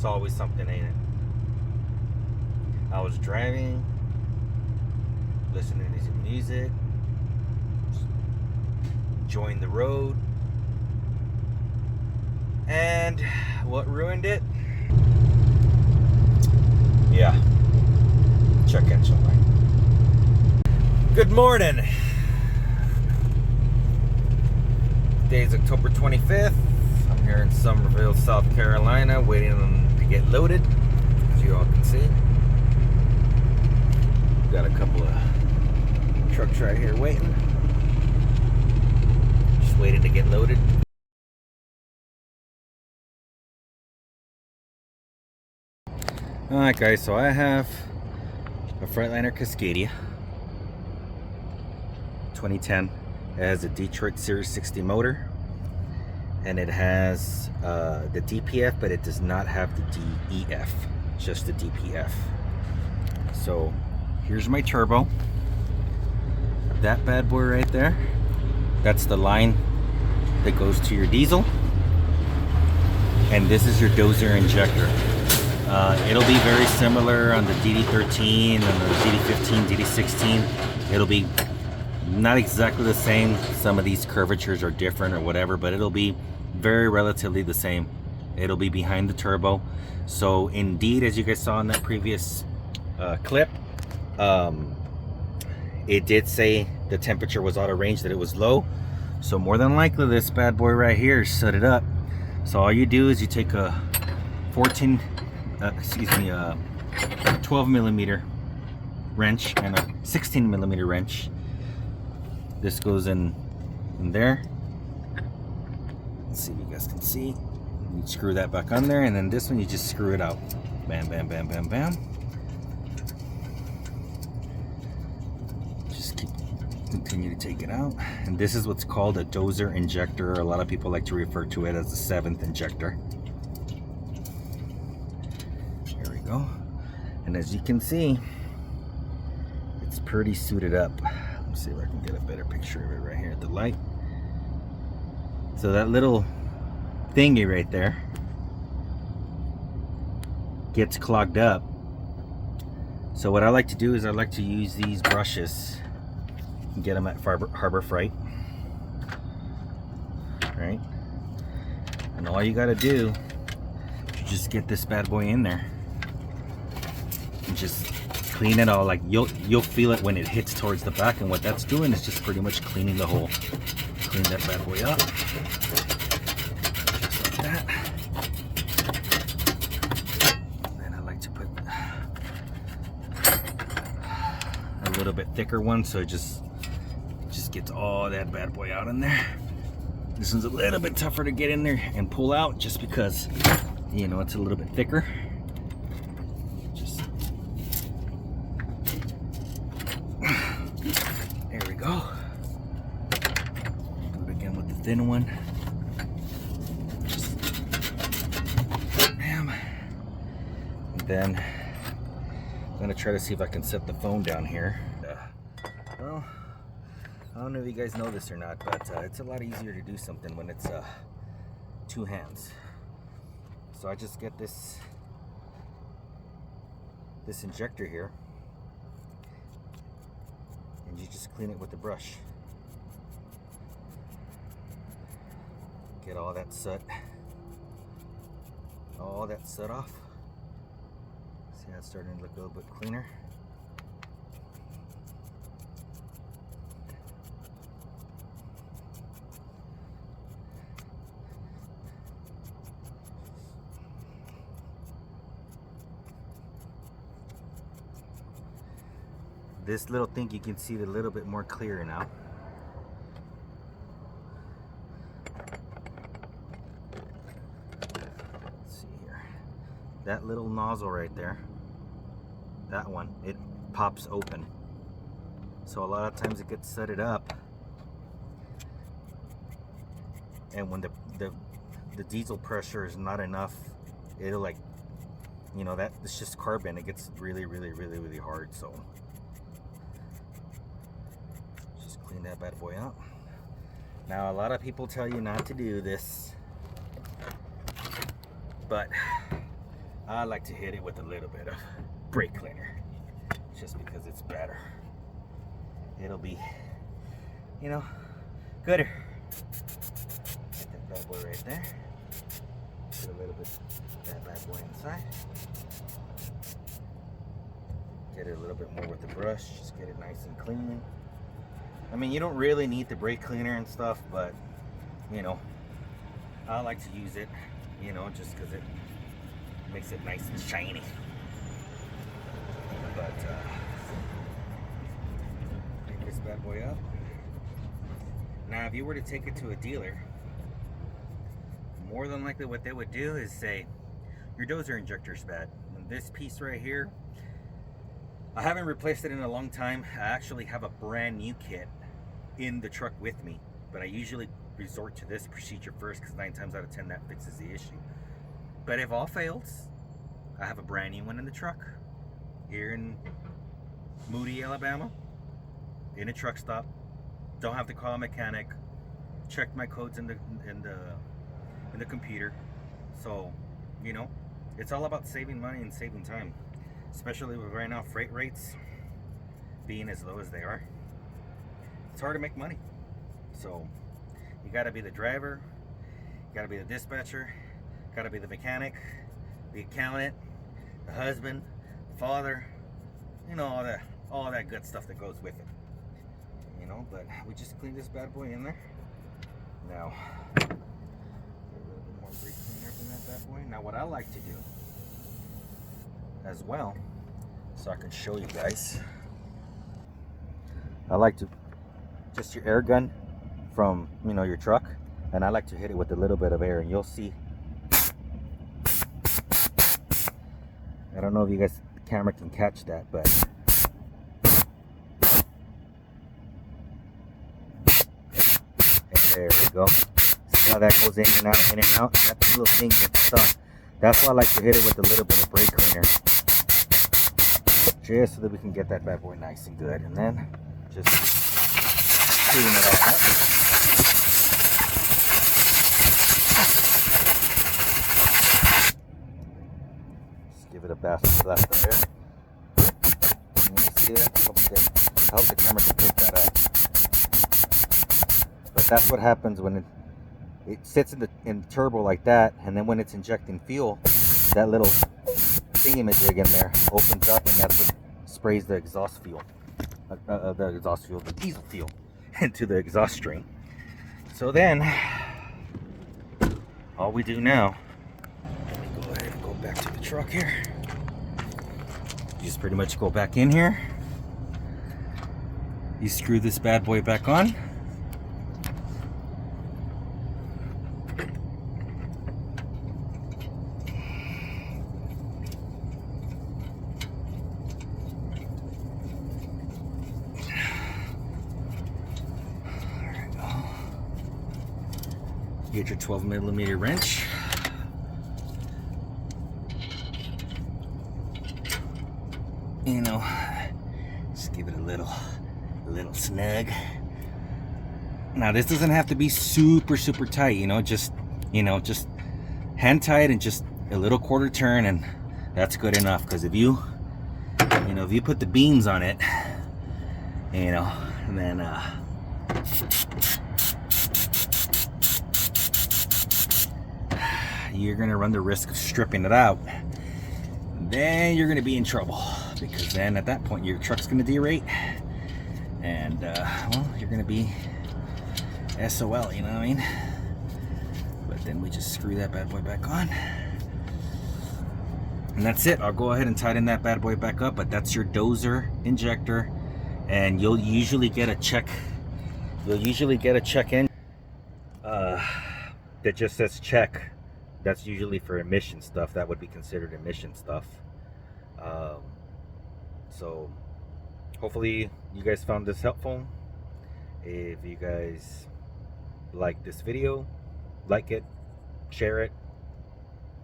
There's always something in it. I was driving, listening to some music, enjoying the road, and what ruined it? Yeah, check engine light. Good morning. Today is October 25th. I'm here in Summerville, South Carolina, waiting to get loaded, as you all can see. Got a couple of trucks right here waiting. Just waiting to get loaded. Alright guys, so I have a Freightliner Cascadia 2010. It has a Detroit Series 60 motor, and it has the DPF, but it does not have the DEF, just the DPF. So here's my turbo. That bad boy right there, that's the line that goes to your diesel, and this is your dozer injector. It'll be very similar on the DD13 and the DD15, DD16. It'll be not exactly the same. Some of these curvatures are different or whatever, but it'll be very relatively the same. It'll be behind the turbo. So indeed, as you guys saw in that previous clip, it did say the temperature was out of range, that it was low. So more than likely this bad boy right here set it up. So all you do is you take a 12 millimeter wrench and a 16 millimeter wrench. This goes in there. Let's see if you guys can see. You screw that back on there, and then this one you just screw it out. Bam, bam, bam, bam, bam. Just continue to take it out. And this is what's called a dozer injector. A lot of people like to refer to it as the 7th injector. There we go. And as you can see, it's pretty suited up. Let's see if I can get a better picture of it right here at the light. So that little thingy right there gets clogged up. So what I like to do is I like to use these brushes and get them at Harbor Freight. Right? And all you gotta do is just get this bad boy in there and just clean it all. Like you'll feel it when it hits towards the back, and what that's doing is just pretty much cleaning the hole. Clean that bad boy up, just like that. Then I like to put a little bit thicker one, so it just gets all that bad boy out in there. This one's a little bit tougher to get in there and pull out, just because, you know, it's a little bit thicker. Thin one. Just bam. And then I'm gonna try to see if I can set the phone down here. Well, I don't know if you guys know this or not, but it's a lot easier to do something when it's two hands. So I just get this injector here, and you just clean it with the brush. Get all that soot off. See how it's starting to look a little bit cleaner. This little thing, you can see it a little bit more clear now. That little nozzle right there, that one, it pops open. So a lot of times it gets set it up, and when the diesel pressure is not enough, it'll, like, you know, that it's just carbon, it gets really hard. So just clean that bad boy out. Now a lot of people tell you not to do this, but I like to hit it with a little bit of brake cleaner, just because it's better. It'll be, you know, gooder. Get that bad boy right there. Put a little bit of that bad boy inside. Get it a little bit more with the brush, just get it nice and clean. I mean, you don't really need the brake cleaner and stuff, but, you know, I like to use it, you know, just because it makes it nice and shiny. But, pick this bad boy up. Now, if you were to take it to a dealer, more than likely what they would do is say, your dozer injector's bad. And this piece right here, I haven't replaced it in a long time. I actually have a brand new kit in the truck with me, but I usually resort to this procedure first because 9 times out of 10 that fixes the issue. But if all fails, I have a brand new one in the truck here in Moody, Alabama, in a truck stop. Don't have to call a mechanic. Check my codes in the computer. So, you know, it's all about saving money and saving time, especially with right now freight rates being as low as they are. It's hard to make money. So you got to be the driver, you got to be the dispatcher, got to be the mechanic, the accountant, the husband, the father, you know, all that good stuff that goes with it. You know, but we just cleaned this bad boy in there. Now, a little bit more brake cleaner up in that bad boy. Now, what I like to do as well, so I can show you guys, I like to just your air gun from, you know, your truck, and I like to hit it with a little bit of air, and you'll see. I don't know if you guys, the camera can catch that, but there we go. See how that goes in and out, in and out? And that little thing gets tough. That's why I like to hit it with a little bit of brake cleaner, just so that we can get that bad boy nice and good. And then just clean it all up. Just give it a blast of air. You see that? I hope the camera can pick that up. But that's what happens when it sits in the turbo like that, and then when it's injecting fuel, that little thingamajig in there opens up, and that's what sprays the exhaust fuel, the diesel fuel, into the exhaust string. So then, all we do now, let me go ahead and go back to the truck here. You just pretty much go back in here. You screw this bad boy back on. Get your 12mm wrench. You know, just give it a little snug. Now this doesn't have to be super tight, you know, just hand tight and just a little quarter turn, and that's good enough. Because if you put the beans on it, you know, and then you're gonna run the risk of stripping it out. Then you're gonna be in trouble, because then at that point your truck's gonna derate, and well, you're gonna be SOL, you know what I mean? But then we just screw that bad boy back on, and that's it. I'll go ahead and tighten that bad boy back up. But that's your dozer injector, and you'll usually get a check. In that just says check. That's usually for emission stuff. That would be considered emission stuff. So hopefully you guys found this helpful. If you guys like this video, like it, share it,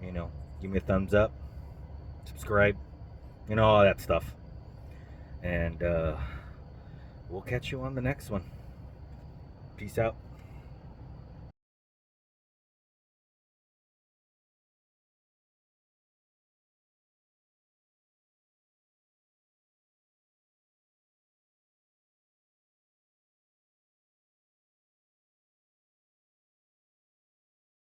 you know, give me a thumbs up, subscribe, you know, all that stuff. And we'll catch you on the next one. Peace out.